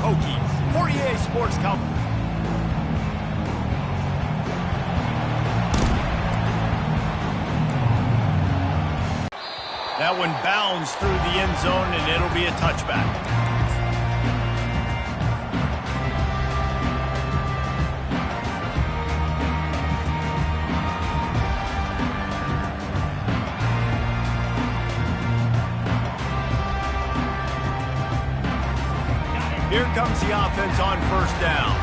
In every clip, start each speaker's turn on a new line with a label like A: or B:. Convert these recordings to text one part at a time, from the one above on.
A: Hokies for EA Sports Company. That one bounds through the end zone, and it'll be a touchback. Here comes the offense on first down.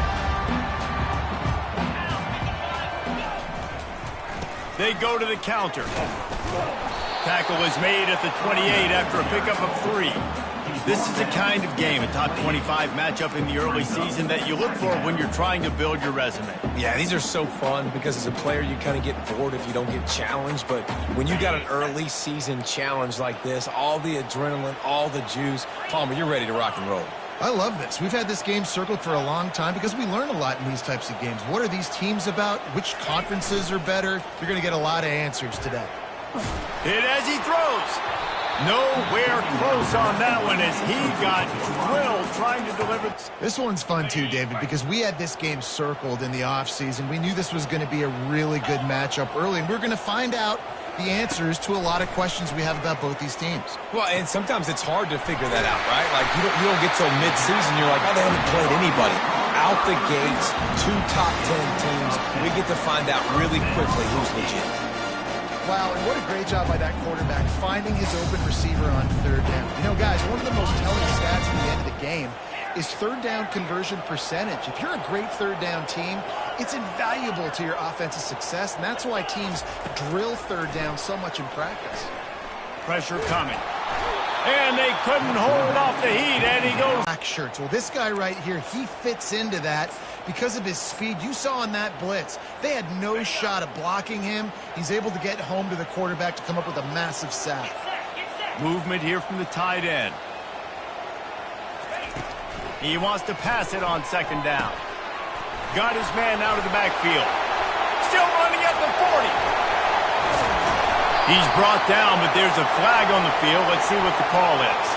A: They go to the counter. Tackle is made at the 28 after a pickup of 3. This is the kind of game, a top 25 matchup in the early season, that you look for when you're trying to build your resume.
B: Yeah, these are so fun because as a player you kind of get bored if you don't get challenged, but when you got an early season challenge like this, all the adrenaline, all the juice, Palmer, you're ready to rock and roll.
C: I love this. We've had this game circled for a long time because we learn a lot in these types of games. What are these teams about? Which conferences are better? You're going to get a lot of answers today.
A: Hit as he throws. Nowhere close on that one as he got drilled trying to deliver.
C: This one's fun too, David, because we had this game circled in the offseason. We knew this was going to be a really good matchup early, and we're going to find out the answers to a lot of questions we have about both these teams.
B: Well, and sometimes it's hard to figure that out, right? Like, you don't get till mid-season, you're like, oh, they haven't played anybody. Out the gates, 2 top 10 teams. We get to find out really quickly who's legit.
C: Wow, and what a great job by that quarterback finding his open receiver on third down. You know, guys, one of the most telling stats at the end of the game is third down conversion percentage. If you're a great third down team, it's invaluable to your offensive success, and that's why teams drill third down so much in practice.
A: Pressure coming. And they couldn't hold off the heat, and he goes.
C: Black shirts. Well, this guy right here, he fits into that because of his speed. You saw on that blitz, they had no shot of blocking him. He's able to get home to the quarterback to come up with a massive sack.
A: Movement here from the tight end. He wants to pass it on second down. Got his man out of the backfield. Still running at the 40. He's brought down, but there's a flag on the field. Let's see what the call is.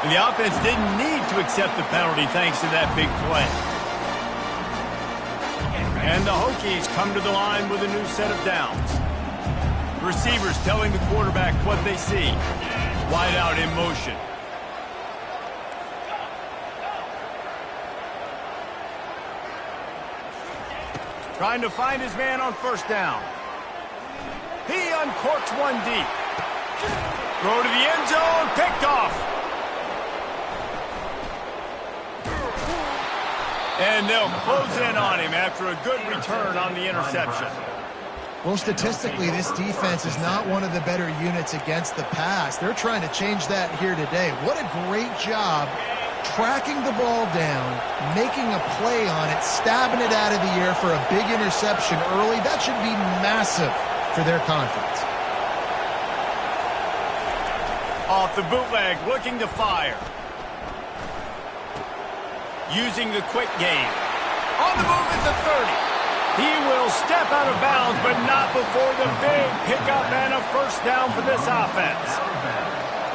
A: And the offense didn't need to accept the penalty thanks to that big play. And the Hokies come to the line with a new set of downs. Receivers telling the quarterback what they see. Wide out in motion. Trying to find his man on first down. He uncorks one deep. Throw to the end zone, picked off. And they'll close in on him after a good return on the interception.
C: Well, statistically, this defense is not one of the better units against the pass. They're trying to change that here today. What a great job tracking the ball down, making a play on it, stabbing it out of the air for a big interception early. That should be massive for their conference.
A: Off the bootleg, looking to fire. Using the quick game. On the move at the 30. He will step out of bounds, but not before the big pickup and a first down for this offense.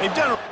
A: They've done a...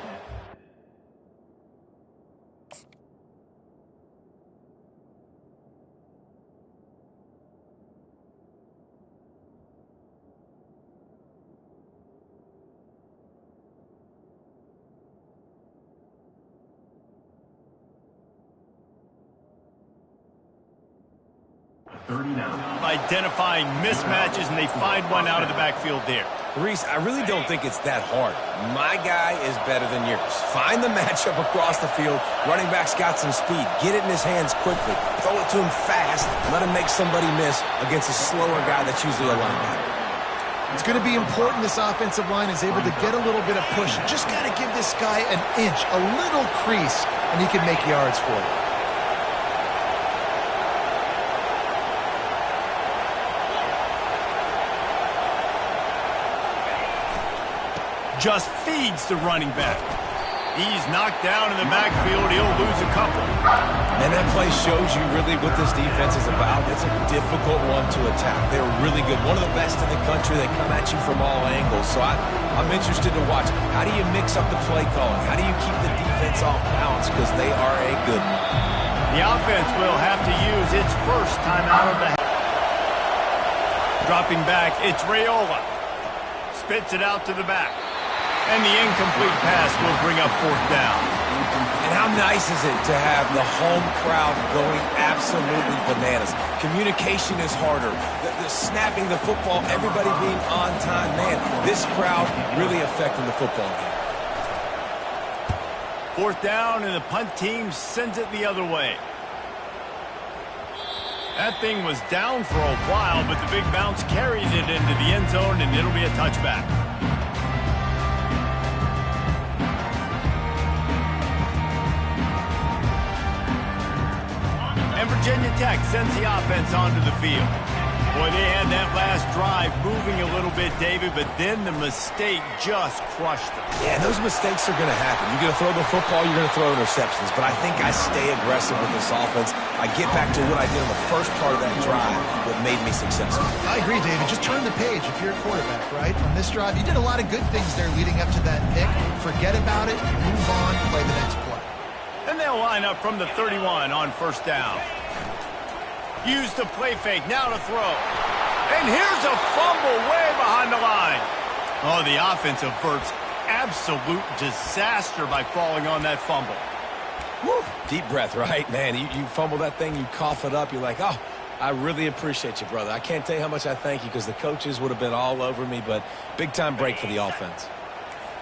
A: identifying mismatches, and they find one out of the backfield there.
B: Reese, I really don't think it's that hard. My guy is better than yours. Find the matchup across the field. Running back's got some speed. Get it in his hands quickly. Throw it to him fast. Let him make somebody miss against a slower guy that's usually a linebacker.
C: It's going to be important this offensive line is able to get a little bit of push. You just got to give this guy an inch, a little crease, and he can make yards for you.
A: Just feeds the running back. He's knocked down in the backfield. He'll lose a couple.
B: And that play shows you really what this defense is about. It's a difficult one to attack. They're really good. One of the best in the country. They come at you from all angles. So I'm interested to watch. How do you mix up the play calling? How do you keep the defense off balance? Because they are a good one.
A: The offense will have to use its first time out of the half. Dropping back, it's Raiola. Spits it out to the back. And the incomplete pass will bring up fourth down.
B: And how nice is it to have the home crowd going absolutely bananas? Communication is harder. The snapping the football, everybody being on time. Man, this crowd really affecting the football game.
A: Fourth down, and the punt team sends it the other way. That thing was down for a while, but the big bounce carries it into the end zone, and it'll be a touchback. And Virginia Tech sends the offense onto the field. Boy, they had that last drive moving a little bit, David, but then the mistake just crushed them.
B: Yeah, those mistakes are going to happen. You're going to throw the football, you're going to throw interceptions. But I think I stay aggressive with this offense. I get back to what I did in the first part of that drive that made me successful.
C: I agree, David. Just turn the page if you're a quarterback, right? On this drive, you did a lot of good things there leading up to that pick. Forget about it, move on, play the next play.
A: And they'll line up from the 31 on first down. Use the play fake, now to throw. And here's a fumble way behind the line. Oh, the offense averts absolute disaster by falling on that fumble.
B: Woo. Deep breath, right? Man, you fumble that thing, you cough it up, you're like, oh, I really appreciate you, brother. I can't tell you how much I thank you because the coaches would have been all over me, but big-time break for the offense.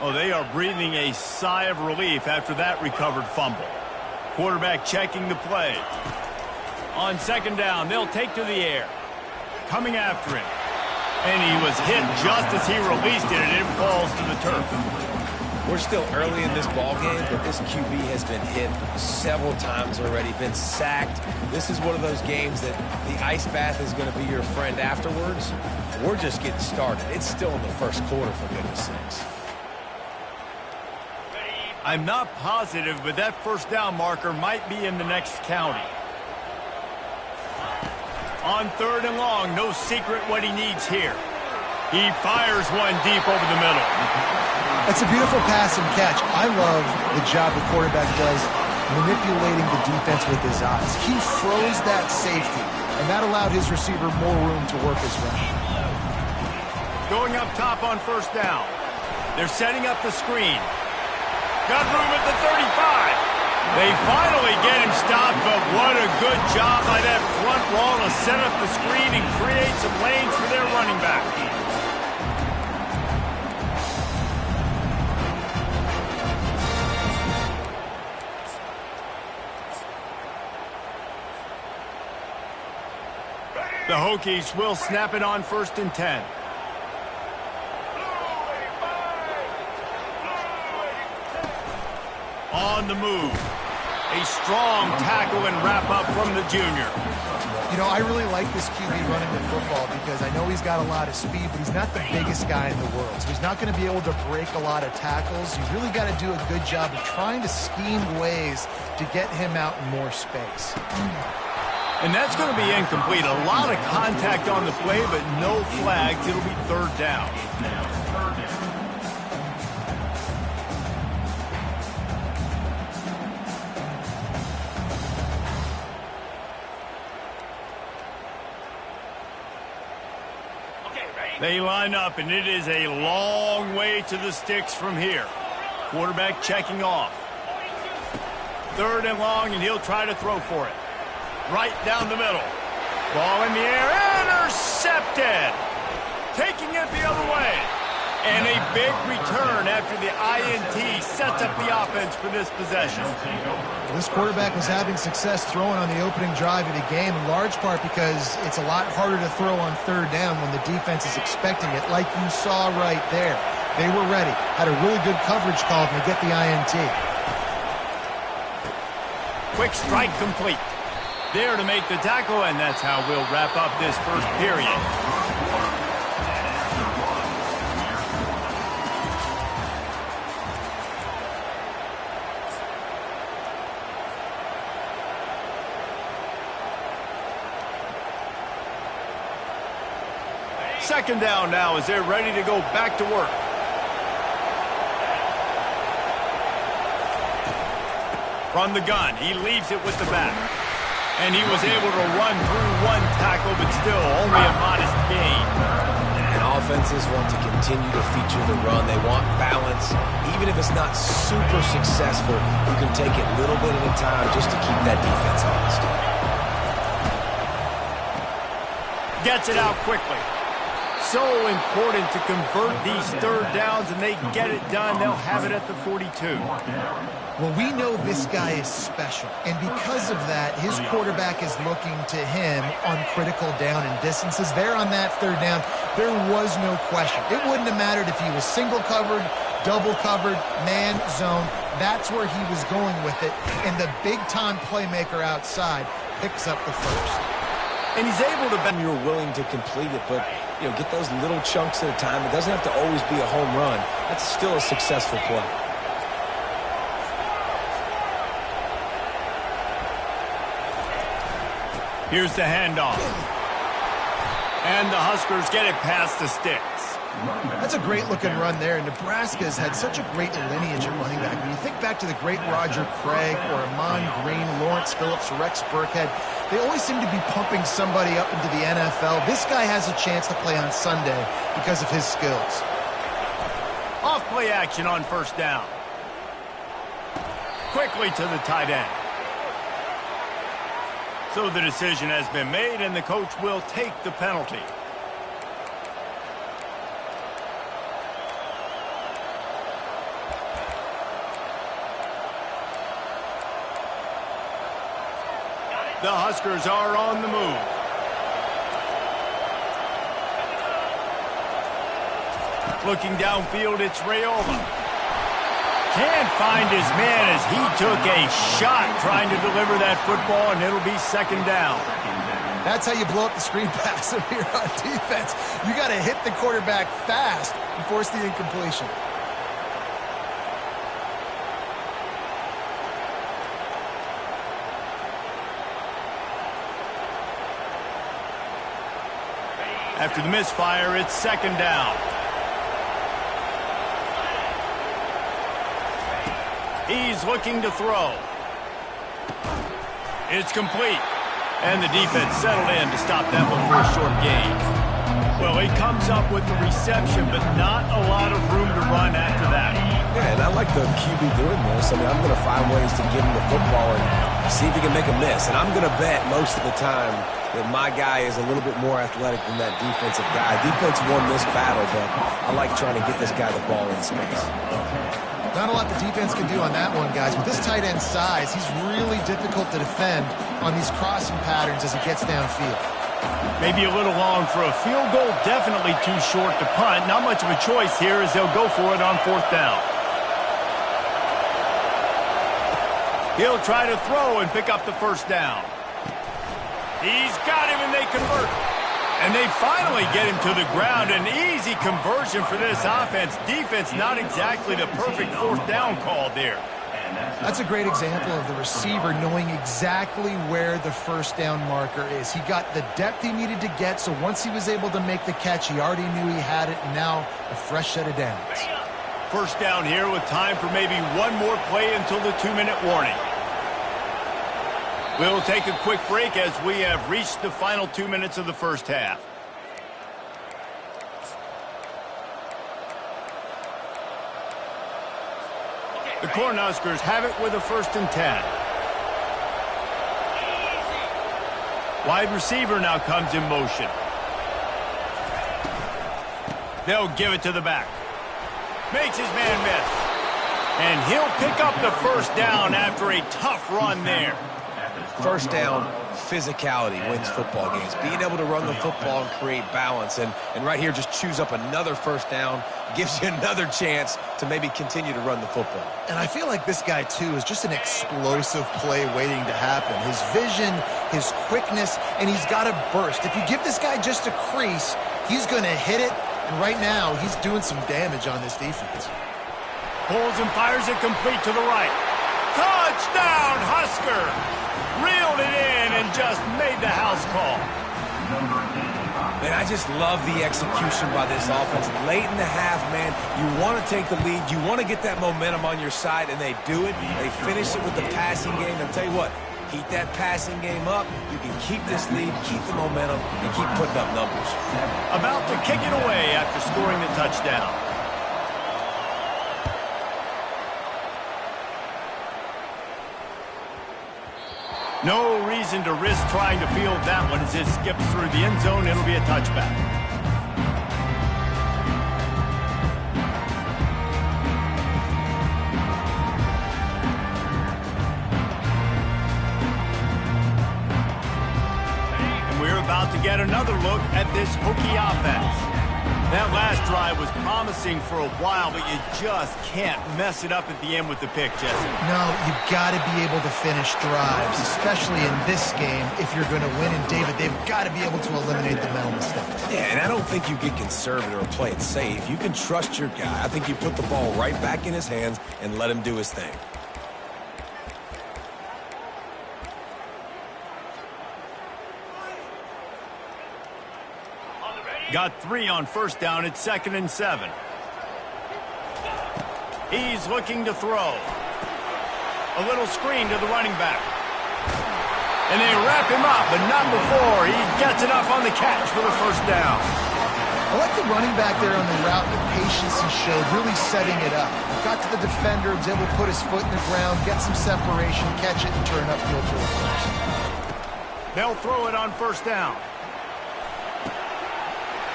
A: Oh, they are breathing a sigh of relief after that recovered fumble. Quarterback checking the play. On second down, they'll take to the air. Coming after him. And he was hit just as he released it, and it falls to the turf.
B: We're still early in this ball game, but this QB has been hit several times already, been sacked. This is one of those games that the ice bath is going to be your friend afterwards. We're just getting started. It's still in the first quarter, for goodness sakes.
A: I'm not positive, but that first down marker might be in the next county. On third and long, no secret what he needs here. He fires one deep over the middle.
C: That's a beautiful pass and catch. I love the job the quarterback does manipulating the defense with his eyes. He froze that safety, and that allowed his receiver more room to work his route.
A: Going up top on first down. They're setting up the screen. Got room at the 35. They finally get him stopped, but what a good job by that front wall to set up the screen and create some lanes for their running back. The Hokies will snap it on first and 10. On the move. A strong tackle and wrap-up from the junior.
C: You know, I really like this QB running the football because I know he's got a lot of speed, but he's not the biggest guy in the world. So he's not going to be able to break a lot of tackles. You really got to do a good job of trying to scheme ways to get him out in more space.
A: And that's going to be incomplete. A lot of contact on the play, but no flags. It'll be third down. They line up, and it is a long way to the sticks from here. Quarterback checking off. Third and long, and he'll try to throw for it. Right down the middle. Ball in the air, intercepted. Taking it the other way. And a big return after the INT sets up the offense for this possession.
C: This quarterback was having success throwing on the opening drive of the game, in large part because it's a lot harder to throw on third down when the defense is expecting it, like you saw right there. They were ready, had a really good coverage call to get the INT.
A: Quick strike complete. There to make the tackle, and that's how we'll wrap up this first period. Second down now as they're ready to go back to work. From the gun, he leaves it with the back. And he was able to run through one tackle, but still only a modest gain.
B: And offenses want to continue to feature the run. They want balance. Even if it's not super successful, you can take it little bit at a time just to keep that defense honest.
A: Gets it out quickly. So important to convert these third downs, and they get it done. They'll have it at the 42.
C: Well, we know this guy is special, and because of that, his quarterback is looking to him on critical down and distances. There on that third down, there was no question. It wouldn't have mattered if he was single covered, double covered, man, zone. That's where he was going with it, and the big-time playmaker outside picks up the first.
B: And he's able to bet you're willing to complete it, but get those little chunks at a time. It doesn't have to always be a home run. That's still a successful play.
A: Here's the handoff. And the Huskers get it past the sticks.
C: That's a great-looking run there. Nebraska's had such a great lineage at running back. When you think back to the great Roger Craig or Amon Green, Lawrence Phillips, Rex Burkhead, they always seem to be pumping somebody up into the NFL. This guy has a chance to play on Sunday because of his skills.
A: Off play action on first down. Quickly to the tight end. So the decision has been made, and the coach will take the penalty. The Huskers are on the move. Looking downfield, it's Rayola. Can't find his man as he took a shot trying to deliver that football, and it'll be second down.
C: That's how you blow up the screen pass if you're on defense. You got to hit the quarterback fast and force the incompletion.
A: After the misfire, it's second down. He's looking to throw. It's complete. And the defense settled in to stop that one for a short gain. Well, he comes up with the reception, but not a lot of room to run after that.
B: Yeah, and I like the QB doing this. I mean, I'm going to find ways to give him the football and see if he can make a miss. And I'm going to bet most of the time that my guy is a little bit more athletic than that defensive guy. Defense won this battle, but I like trying to get this guy the ball in space.
C: Not a lot the defense can do on that one, guys. With this tight end size, he's really difficult to defend on these crossing patterns as he gets downfield.
A: Maybe a little long for a field goal, definitely too short to punt. Not much of a choice here as they'll go for it on fourth down. He'll try to throw and pick up the first down. He's got him, and they convert. And they finally get him to the ground. An easy conversion for this offense. Defense not exactly the perfect fourth down call there.
C: That's a great example of the receiver knowing exactly where the first down marker is. He got the depth he needed to get, so once he was able to make the catch, he already knew he had it, and now a fresh set of downs.
A: First down here with time for maybe one more play until the 2-minute warning. We'll take a quick break as we have reached the final 2 minutes of the first half. The Cornhuskers have it with a 1st and 10. Wide receiver now comes in motion. They'll give it to the back. Makes his man miss. And he'll pick up the first down after a tough run there.
B: First down, physicality wins football games. Being able to run the football and create balance. And right here, just choose up another first down. Gives you another chance to maybe continue to run the football.
C: And I feel like this guy, too, is just an explosive play waiting to happen. His vision, his quickness, and he's got a burst. If you give this guy just a crease, he's going to hit it. And right now, he's doing some damage on this defense.
A: Pulls and fires it complete to the right. Touchdown, Husker! Reeled it in and just made the house call.
B: Man, I just love the execution by this offense. Late in the half, man, you want to take the lead. You want to get that momentum on your side, and they do it. They finish it with the passing game. I'll tell you what, heat that passing game up. You can keep this lead, keep the momentum, and keep putting up numbers.
A: About to kick it away after scoring the touchdown. No reason to risk trying to field that one as it skips through the end zone. It'll be a touchback. And we're about to get another look at this Hokie offense. That last drive was promising for a while, but you just can't mess it up at the end with the pick, Jesse.
C: No, you've got to be able to finish drives, especially in this game if you're going to win. And, David, they've got to be able to eliminate the mental mistakes.
B: Yeah, and I don't think you get conservative or play it safe. You can trust your guy. I think you put the ball right back in his hands and let him do his thing.
A: Got 3 on first down. It's 2nd and 7. He's looking to throw. A little screen to the running back. And they wrap him up, but not before he gets enough on the catch for the first down.
C: I like the running back there on the route, the patience he showed, really setting it up. Got to the defender, was able to put his foot in the ground, get some separation, catch it, and turn upfield for the first.
A: They'll throw it on first down.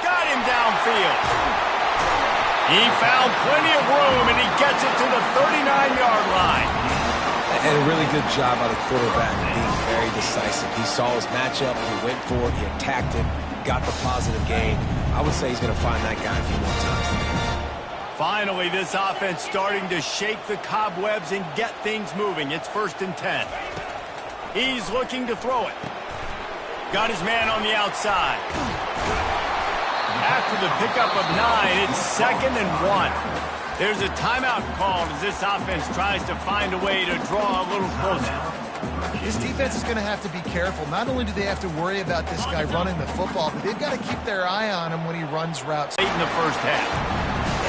A: Got him downfield. He found plenty of room, and he gets it to the 39-yard line.
B: And a really good job by the quarterback being very decisive. He saw his matchup, he went for it, he attacked it, got the positive gain. I would say he's going to find that guy a few more times today.
A: Finally, this offense starting to shake the cobwebs and get things moving. It's 1st and 10. He's looking to throw it. Got his man on the outside. After the pickup of 9, it's 2nd and 1. There's a timeout called as this offense tries to find a way to draw a little closer.
C: This defense is going to have to be careful. Not only do they have to worry about this guy running the football, but they've got to keep their eye on him when he runs routes.
A: Late in the first half.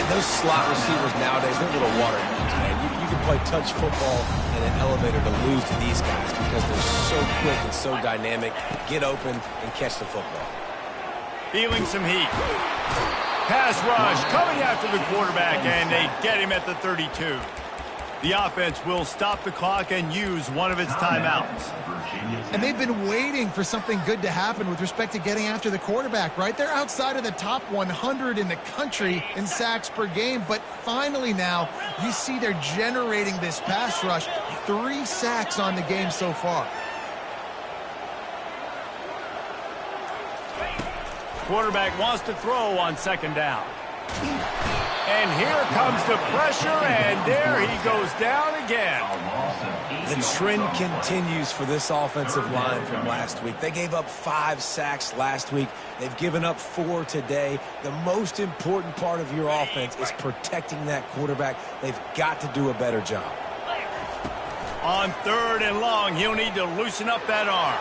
B: And those slot receivers nowadays, they're little water guns, man. You can play touch football in an elevator to lose to these guys because they're so quick and so dynamic. Get open and catch the football.
A: Feeling some heat. Pass rush coming after the quarterback, and they get him at the 32. The offense will stop the clock and use one of its timeouts.
C: And they've been waiting for something good to happen with respect to getting after the quarterback, right? They're outside of the top 100 in the country in sacks per game, but finally now you see they're generating this pass rush. 3 sacks on the game so far.
A: Quarterback wants to throw on 2nd down. And here comes the pressure, and there he goes down again.
B: The trend continues for this offensive line from last week. They gave up 5 sacks last week. They've given up 4 today. The most important part of your offense is protecting that quarterback. They've got to do a better job.
A: On 3rd and long, he'll need to loosen up that arm.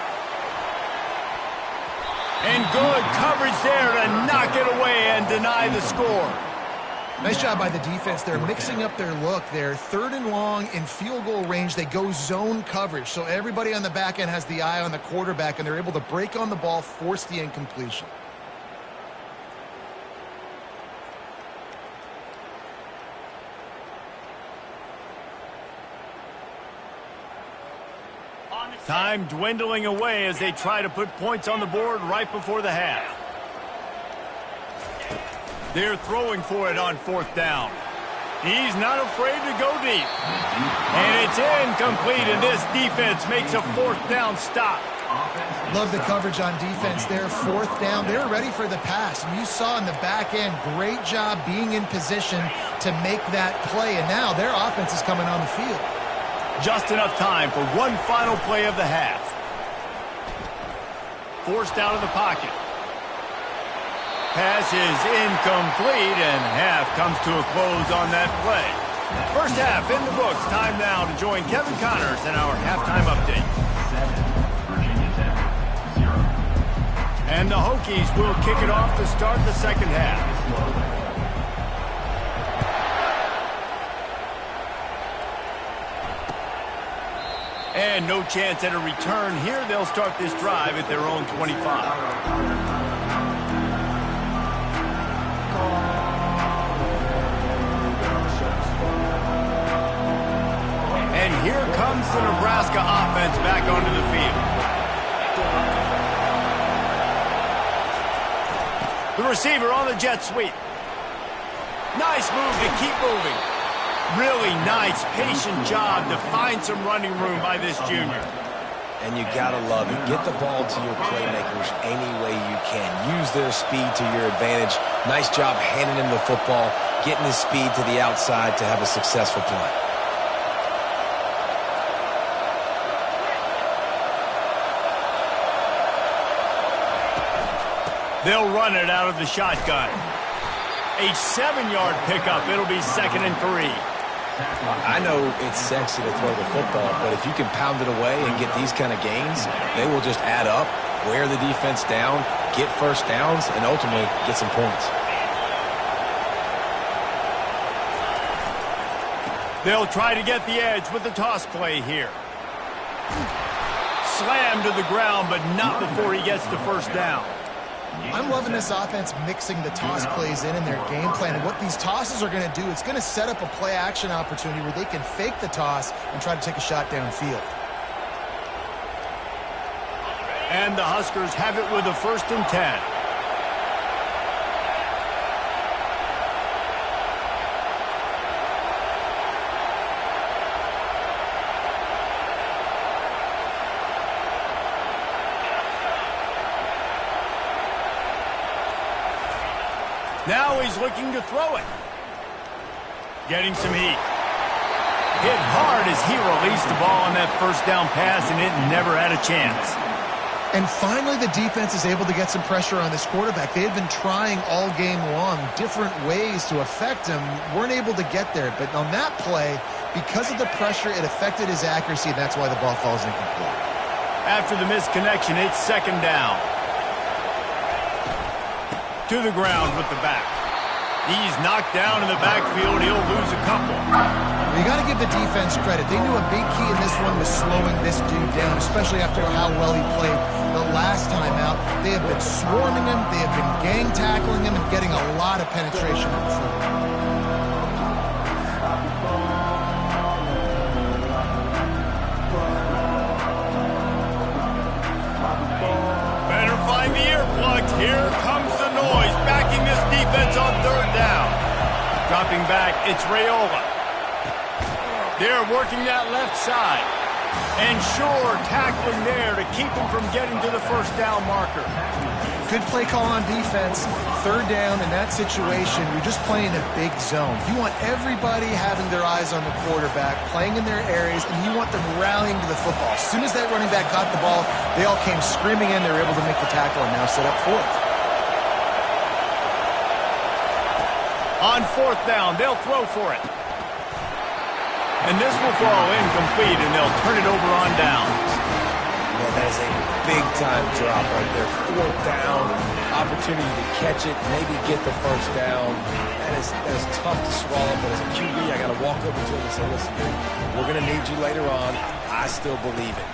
A: And good coverage there to knock it away and deny the score.
C: Nice job by the defense. They're mixing up their look. They're 3rd and long in field goal range. They go zone coverage. So everybody on the back end has the eye on the quarterback, and they're able to break on the ball, force the incompletion.
A: Time dwindling away as they try to put points on the board right before the half. They're throwing for it on 4th down. He's not afraid to go deep. And it's incomplete, and this defense makes a 4th down stop.
C: Love the coverage on defense there. 4th down. They're ready for the pass. And you saw in the back end, great job being in position to make that play. And now their offense is coming on the field.
A: Just enough time for one final play of the half. Forced out of the pocket. Pass is incomplete, and half comes to a close on that play. First half in the books. Time now to join Kevin Connors in our halftime update. And the Hokies will kick it off to start the second half. And no chance at a return here. They'll start this drive at their own 25. And here comes the Nebraska offense back onto the field. The receiver on the jet sweep. Nice move to keep moving. Really nice, patient job to find some running room by this junior.
B: And you gotta love it. Get the ball to your playmakers any way you can. Use their speed to your advantage. Nice job handing him the football, getting his speed to the outside to have a successful play.
A: They'll run it out of the shotgun. A 7-yard pickup. It'll be 2nd and 3.
B: I know it's sexy to throw the football, but if you can pound it away and get these kind of gains, they will just add up, wear the defense down, get first downs, and ultimately get some points.
A: They'll try to get the edge with the toss play here. Slammed to the ground, but not before he gets the first down.
C: I'm loving this offense mixing the toss plays in their game plan. And what these tosses are going to do, it's going to set up a play-action opportunity where they can fake the toss and try to take a shot downfield.
A: And the Huskers have it with a 1st and 10. Now he's looking to throw it. Getting some heat. Hit hard as he released the ball on that first down pass, and it never had a chance.
C: And finally, the defense is able to get some pressure on this quarterback. They had been trying all game long different ways to affect him. Weren't able to get there. But on that play, because of the pressure, it affected his accuracy, and that's why the ball falls incomplete.
A: After the missed connection, it's 2nd down. To the ground with the back. He's knocked down in the backfield. He'll lose a couple.
C: You got to give the defense credit. They knew a big key in this one was slowing this dude down, especially after how well he played the last time out. They have been swarming him. They have been gang tackling him and getting a lot of penetration in front.
A: Better find the earplugs. Here comes the noise, backing this defense on 3rd down. Dropping back, it's Raiola. They're working that left side. And sure, tackling there to keep him from getting to the first down marker.
C: Good play call on defense. 3rd down in that situation, you're just playing a big zone. You want everybody having their eyes on the quarterback, playing in their areas, and you want them rallying to the football. As soon as that running back got the ball, they all came screaming in. They were able to make the tackle and now set up 4th.
A: On 4th down, they'll throw for it. And this will fall incomplete, and they'll turn it over on downs.
B: Well, that is a big-time drop right there. 4th down, opportunity to catch it, maybe get the first down. That is tough to swallow, but as a QB, I got to walk over to him and say, listen, dude, we're going to need you later on. I still believe it.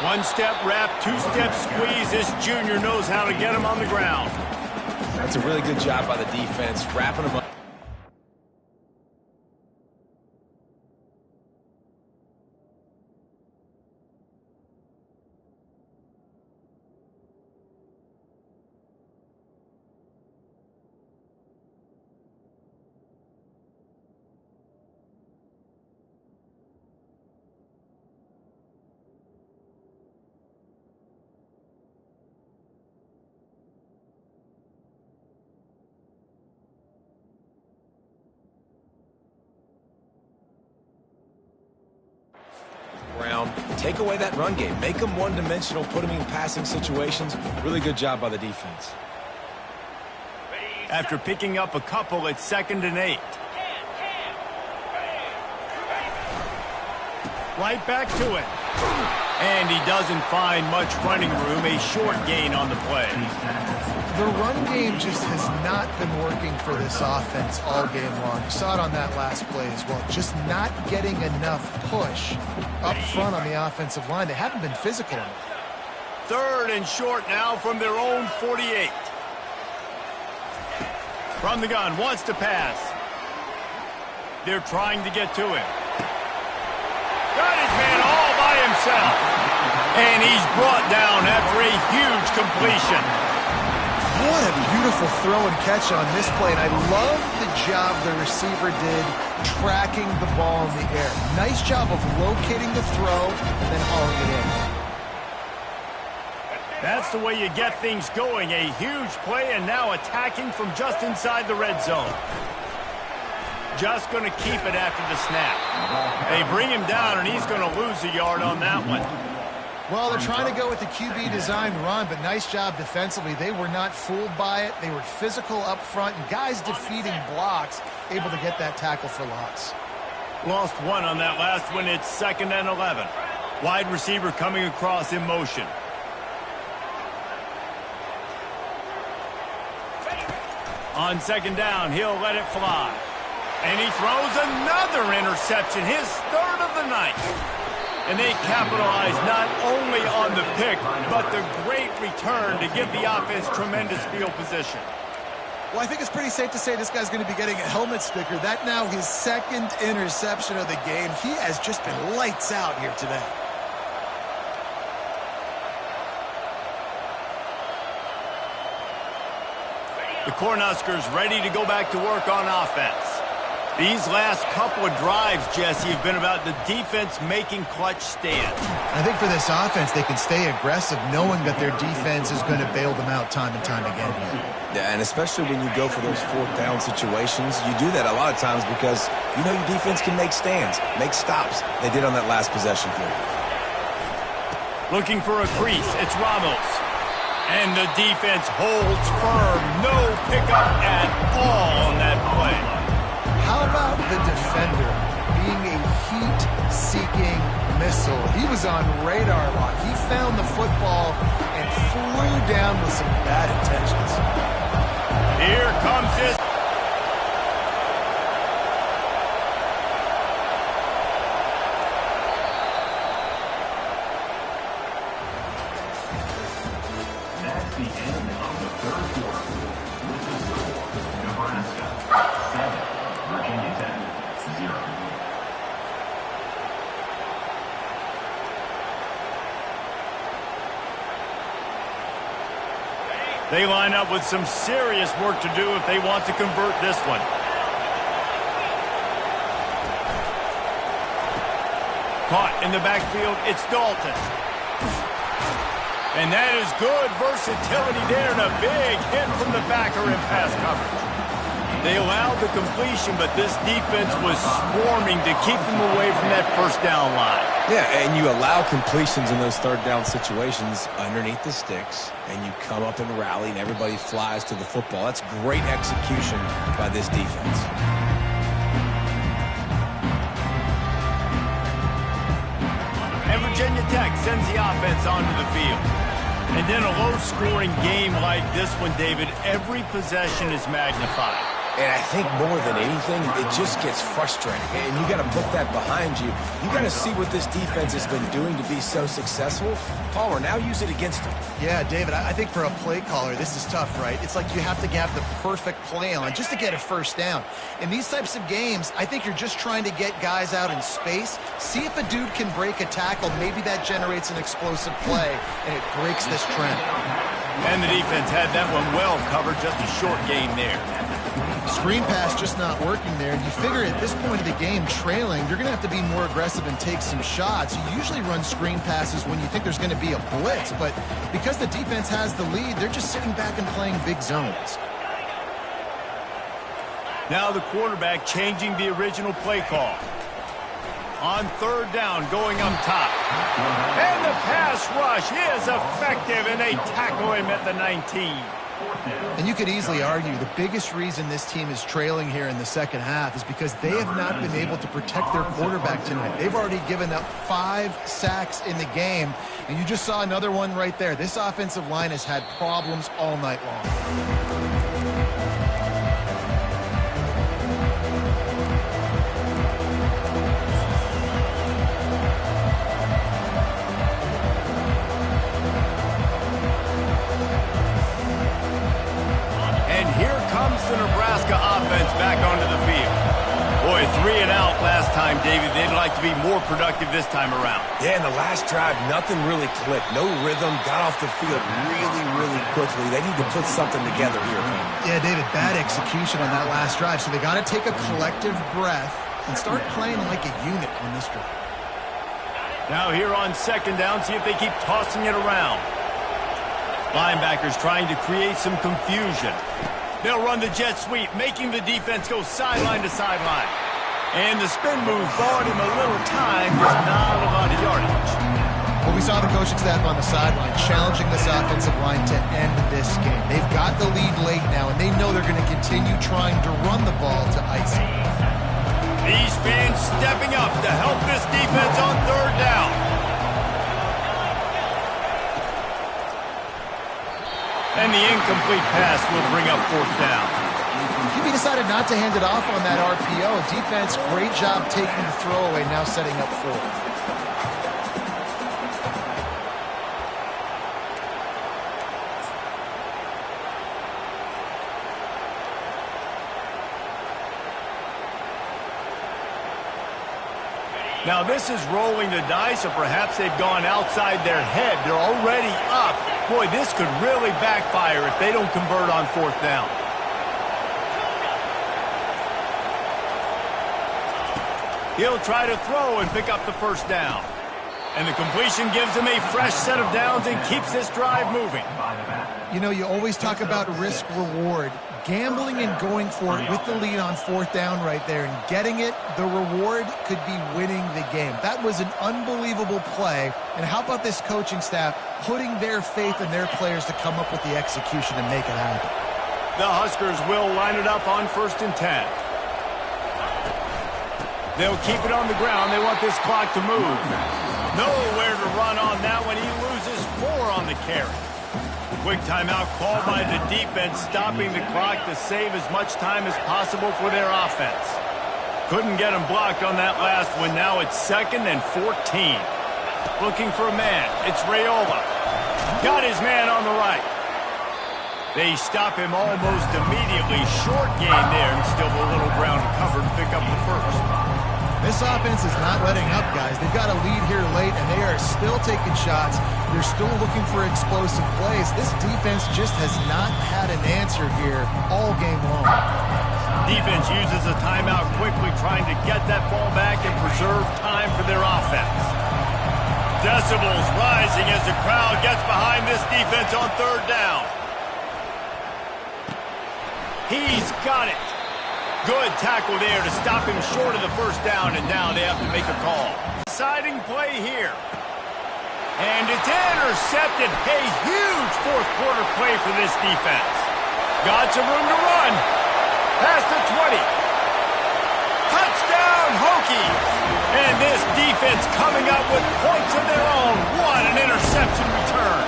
A: 1-step wrap, 2-step squeeze. This junior knows how to get him on the ground.
B: That's a really good job by the defense, wrapping him up. Take away that run game. Make them one-dimensional, put them in passing situations. Really good job by the defense.
A: After picking up a couple, it's 2nd and 8. Right back to it. And he doesn't find much running room, a short gain on the play.
C: The run game just has not been working for this offense all game long. You saw it on that last play as well. Just not getting enough push up front on the offensive line. They haven't been physical enough.
A: 3rd and short now from their own 48. From the gun, wants to pass. They're trying to get to him. Got his man all by himself. And he's brought down after a huge completion.
C: What a beautiful throw and catch on this play. And I love the job the receiver did tracking the ball in the air. Nice job of locating the throw and then hauling it in.
A: That's the way you get things going. A huge play and now attacking from just inside the red zone. Just going to keep it after the snap. They bring him down, and he's going to lose a yard on that one.
C: Well, they're trying to go with the QB designed run, but nice job defensively. They were not fooled by it. They were physical up front, and guys defeating blocks, able to get that tackle for loss.
A: Lost one on that last one. It's 2nd and 11. Wide receiver coming across in motion. On 2nd down, he'll let it fly. And he throws another interception, his 3rd of the night. And they capitalize not only on the pick, but the great return to give the offense tremendous field position.
C: Well, I think it's pretty safe to say this guy's going to be getting a helmet sticker. That now his 2nd interception of the game. He has just been lights out here today.
A: The Cornhuskers ready to go back to work on offense. These last couple of drives, Jesse, have been about the defense making clutch stands.
C: I think for this offense, they can stay aggressive knowing that their defense is going to bail them out time and time again here.
B: Yeah, and especially when you go for those 4th down situations, you do that a lot of times because you know your defense can make stands, make stops. They did on that last possession for you.
A: Looking for a crease, it's Ramos. And the defense holds firm. No pickup at all on that play.
C: How about the defender being a heat-seeking missile? He was on radar lock. He found the football and flew down with some bad intentions.
A: Here comes his...
D: That's the end of the 3rd quarter. With the score, Nebraska 7, Virginia Tech 0.
A: They line up with some serious work to do if they want to convert this one. Caught in the backfield, it's Dalton. And that is good versatility there and a big hit from the backer in pass coverage. They allowed the completion, but this defense was swarming to keep them away from that 1st down line.
B: Yeah, and you allow completions in those 3rd down situations underneath the sticks, and you come up and rally, and everybody flies to the football. That's great execution by this defense.
A: And Virginia Tech sends the offense onto the field. And in a low-scoring game like this one, David, every possession is magnified.
B: And I think more than anything, it just gets frustrating. And you got to put that behind you. You got to see what this defense has been doing to be so successful. Palmer, now use it against them.
C: Yeah, David, I think for a play caller, this is tough, right? It's like you have to have the perfect play on just to get a 1st down. In these types of games, I think you're just trying to get guys out in space, see if a dude can break a tackle. Maybe that generates an explosive play, and it breaks this trend.
A: And the defense had that one well covered, just a short gain there.
C: Screen pass just not working there. And you figure at this point of the game, trailing, you're going to have to be more aggressive and take some shots. You usually run screen passes when you think there's going to be a blitz, but because the defense has the lead, they're just sitting back and playing big zones.
A: Now the quarterback changing the original play call. On 3rd down, going up top. And the pass rush is effective, and they tackle him at the 19.
C: And you could easily argue the biggest reason this team is trailing here in the second half is because they have not been able to protect their quarterback tonight. They've already given up 5 sacks in the game, and you just saw another one right there. This offensive line has had problems all night long.
A: The Nebraska offense back onto the field. Boy, 3 and out last time, David. They'd like to be more productive this time around.
B: Yeah, in the last drive, nothing really clicked. No rhythm, got off the field really quickly. They need to put something together here.
C: Yeah, David, bad execution on that last drive. So they got to take a collective breath and start playing like a unit on this drive.
A: Now here on second down, see if they keep tossing it around. Linebackers trying to create some confusion. They'll run the jet sweep, making the defense go sideline to sideline. And the spin move bought him a little time, just not a lot of yardage.
C: Well, we saw the coaching staff on the sideline challenging this offensive line to end this game. They've got the lead late now, and they know they're going to continue trying to run the ball to ice it.
A: These fans stepping up to help this defense on third down. And the incomplete pass will bring up fourth down.
C: QB decided not to hand it off on that RPO. Defense, great job taking the throwaway, now setting up fourth.
A: Now this is rolling the dice, or perhaps they've gone outside their head. They're already up. Boy, this could really backfire if they don't convert on fourth down. He'll try to throw and pick up the first down. And the completion gives him a fresh set of downs and keeps this drive moving.
C: You know, you always talk about risk-reward. Gambling and going for it with the lead on fourth down right there and getting it, the reward could be winning the game. That was an unbelievable play. And how about this coaching staff putting their faith in their players to come up with the execution and make it happen?
A: The Huskers will line it up on 1st and 10. They'll keep it on the ground. They want this clock to move. Nowhere to run on that one. He loses 4 on the carry. Quick timeout called by the defense, stopping the clock to save as much time as possible for their offense. Couldn't get him blocked on that last one. Now it's 2nd and 14. Looking for a man. It's Raiola. Got his man on the right. They stop him almost immediately. Short gain there, and still a little ground to cover to pick up the first.
C: This offense is not letting up, guys. They've got a lead here late, and they are still taking shots. They're still looking for explosive plays. This defense just has not had an answer here all game long.
A: Defense uses a timeout quickly, trying to get that ball back and preserve time for their offense. Decibels rising as the crowd gets behind this defense on third down. He's got it. Good tackle there to stop him short of the first down, and now they have to make a call. Deciding play here. And it's intercepted. A huge fourth quarter play for this defense. Got some room to run. Past the 20. Touchdown, Hokies. And this defense coming up with points of their own. What an interception return.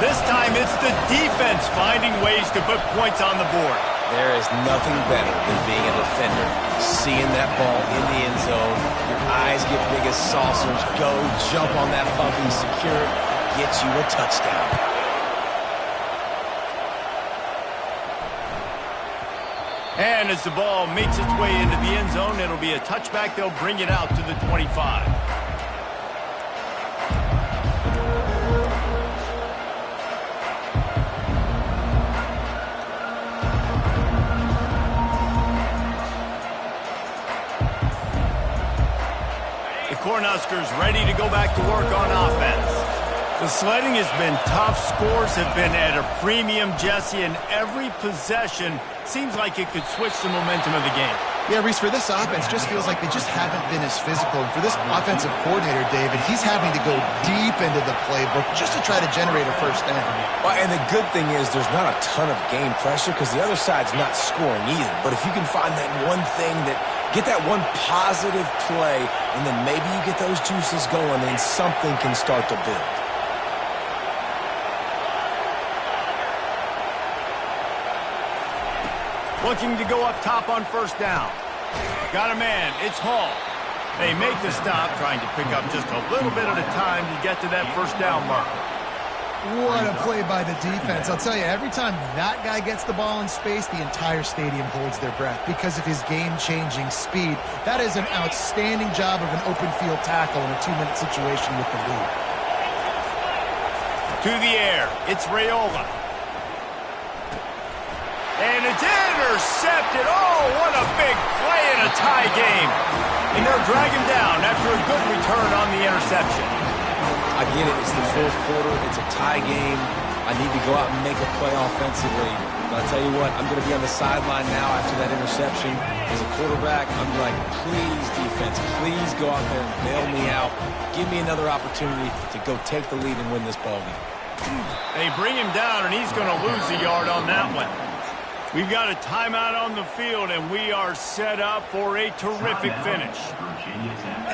A: This time it's the defense finding ways to put points on the board.
B: There is nothing better than being a defender. Seeing that ball in the end zone, your eyes get big as saucers, go, jump on that puppy, secure it, get you a touchdown.
A: And as the ball makes its way into the end zone, it'll be a touchback. They'll bring it out to the 25. Cornhuskers ready to go back to work on offense. The sledding has been tough. Scores have been at a premium, Jesse, and every possession seems like it could switch the momentum of the game.
C: Yeah, Reese, for this offense, just feels like they just haven't been as physical. And for this offensive coordinator, David, he's having to go deep into the playbook just to try to generate a first down.
B: Well, and the good thing is there's not a ton of game pressure because the other side's not scoring either. But if you can find that one thing get that one positive play, and then maybe you get those juices going, then something can start to build.
A: Looking to go up top on first down. Got a man. It's Hall. They make the stop, trying to pick up just a little bit at a time to get to that first down marker.
C: What a play by the defense. I'll tell you, every time that guy gets the ball in space, the entire stadium holds their breath because of his game-changing speed. That is an outstanding job of an open field tackle in a 2-minute situation with the lead.
A: To the air. It's Raiola. And it's intercepted. Oh, what a big play in a tie game. And they'll drag him down after a good return on the interception.
B: I get it. It's the fourth quarter. It's a tie game. I need to go out and make a play offensively. But I'll tell you what, I'm going to be on the sideline now after that interception. As a quarterback, I'm like, please, defense, please go out there and bail me out. Give me another opportunity to go take the lead and win this ballgame.
A: They bring him down, and he's going to lose a yard on that one. We've got a timeout on the field, and we are set up for a terrific finish.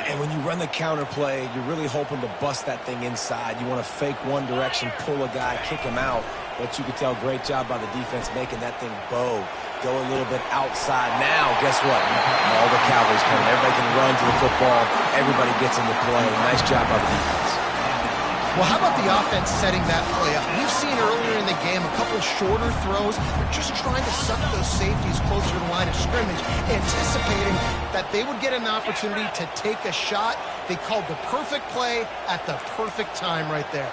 B: And when you run the counter play, you're really hoping to bust that thing inside. You want to fake one direction, pull a guy, kick him out. But you can tell, great job by the defense making that thing bow. Go a little bit outside. Now, guess what? All the cavalry's coming. Everybody can run to the football. Everybody gets into play. Nice job by the defense.
C: Well, how about the offense setting that play up? We've seen earlier in the game a couple shorter throws. They're just trying to suck those safeties closer to the line of scrimmage, anticipating that they would get an opportunity to take a shot. They called the perfect play at the perfect time right there.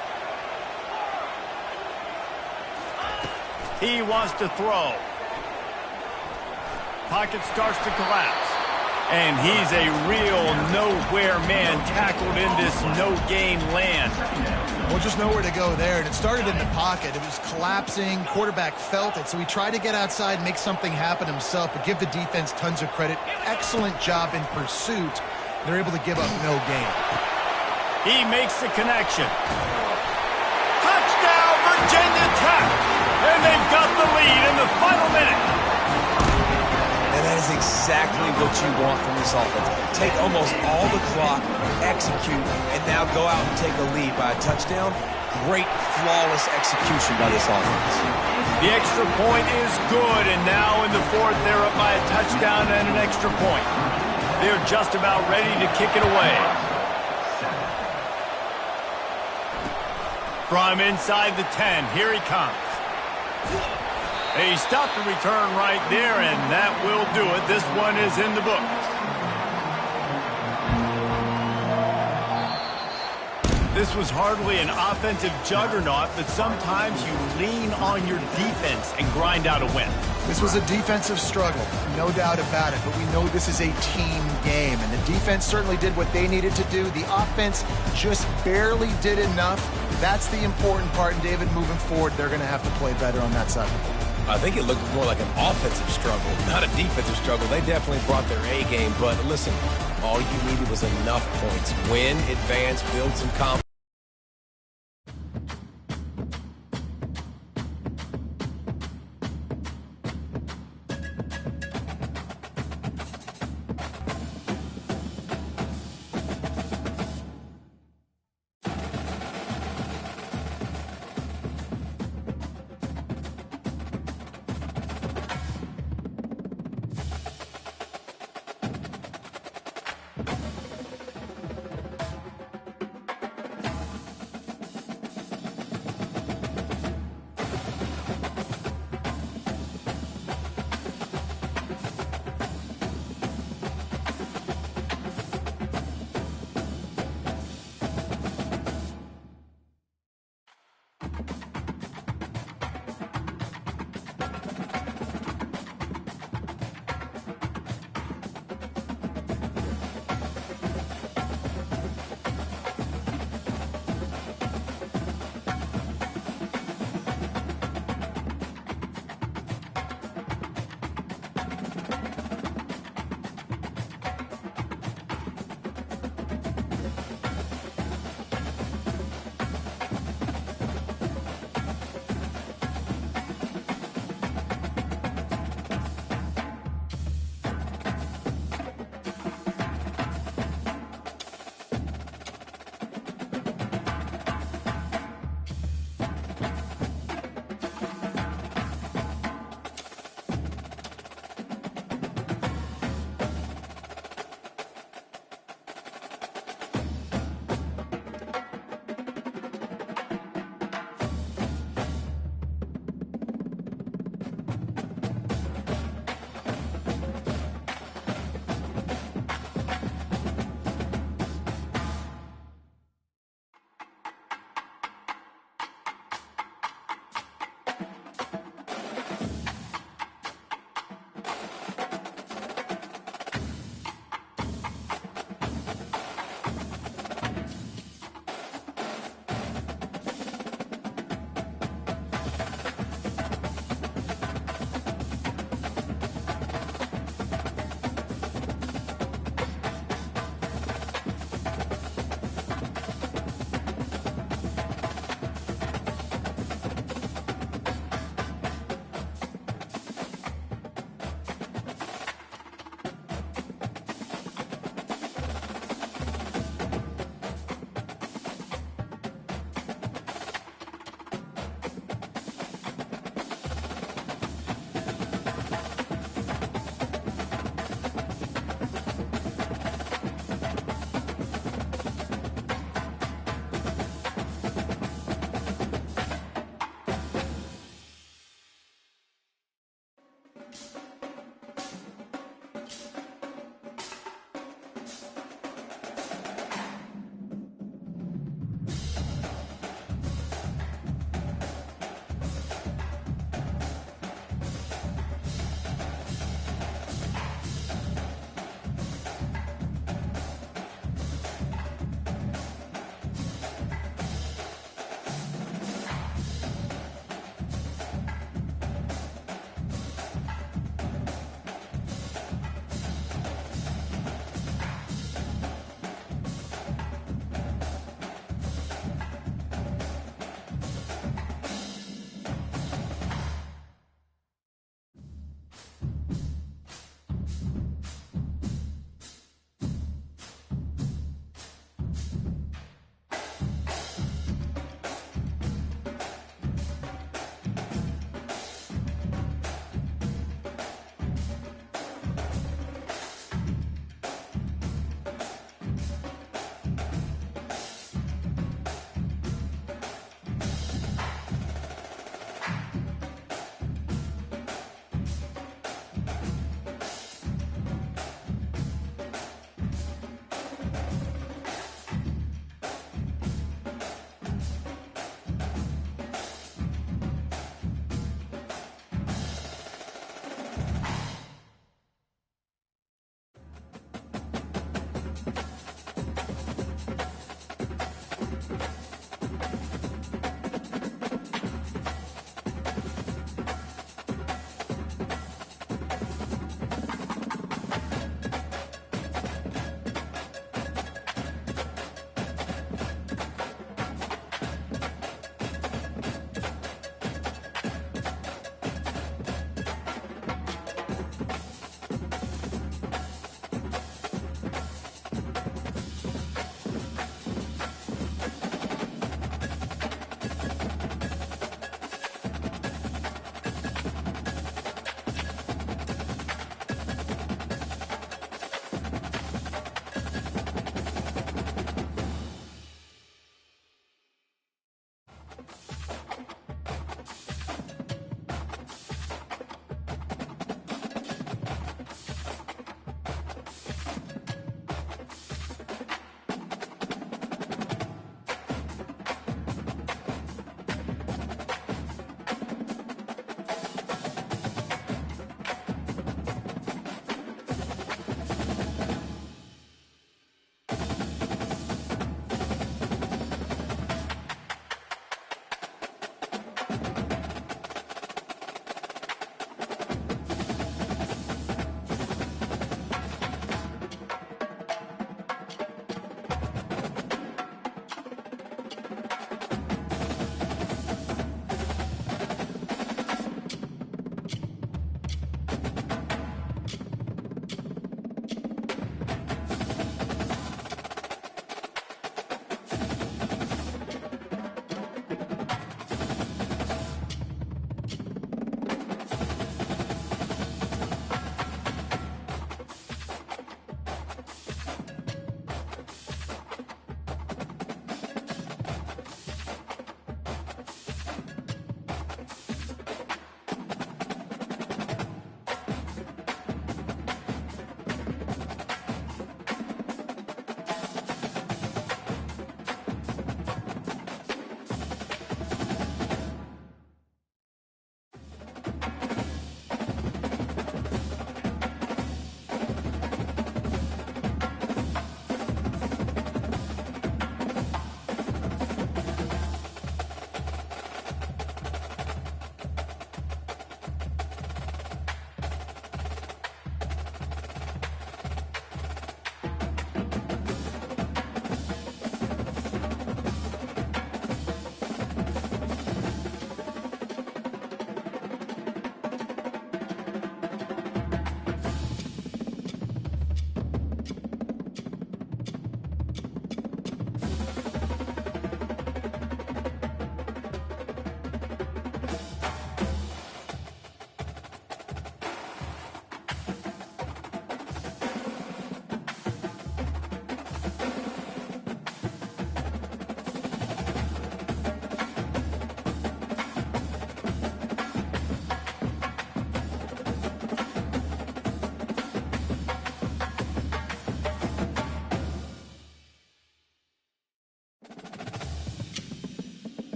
A: He wants to throw. Pocket starts to collapse. And he's a real nowhere man tackled in this no-gain land.
C: Well, just nowhere to go there. And it started in the pocket. It was collapsing. Quarterback felt it. So he tried to get outside and make something happen himself, but give the defense tons of credit. Excellent job in pursuit. They're able to give up no gain.
A: He makes the connection. Touchdown, Virginia Tech. And they've got the lead in the final minute.
B: And that is exactly what you want from this offense. Take almost all the clock, execute, and now go out and take a lead by a touchdown. Great, flawless execution by this offense.
A: The extra point is good, and now in the fourth, they're up by a touchdown and an extra point. They're just about ready to kick it away. From inside the 10, here he comes. He stopped the return right there, and that will do it. This one is in the books. This was hardly an offensive juggernaut, but sometimes you lean on your defense and grind out a win.
C: This was a defensive struggle, no doubt about it, but we know this is a team game, and the defense certainly did what they needed to do. The offense just barely did enough. That's the important part, and David, moving forward, they're going to have to play better on that side.
B: I think it looked more like an offensive struggle, not a defensive struggle. They definitely brought their A game, but listen, all you needed was enough points. Win, advance, build some confidence.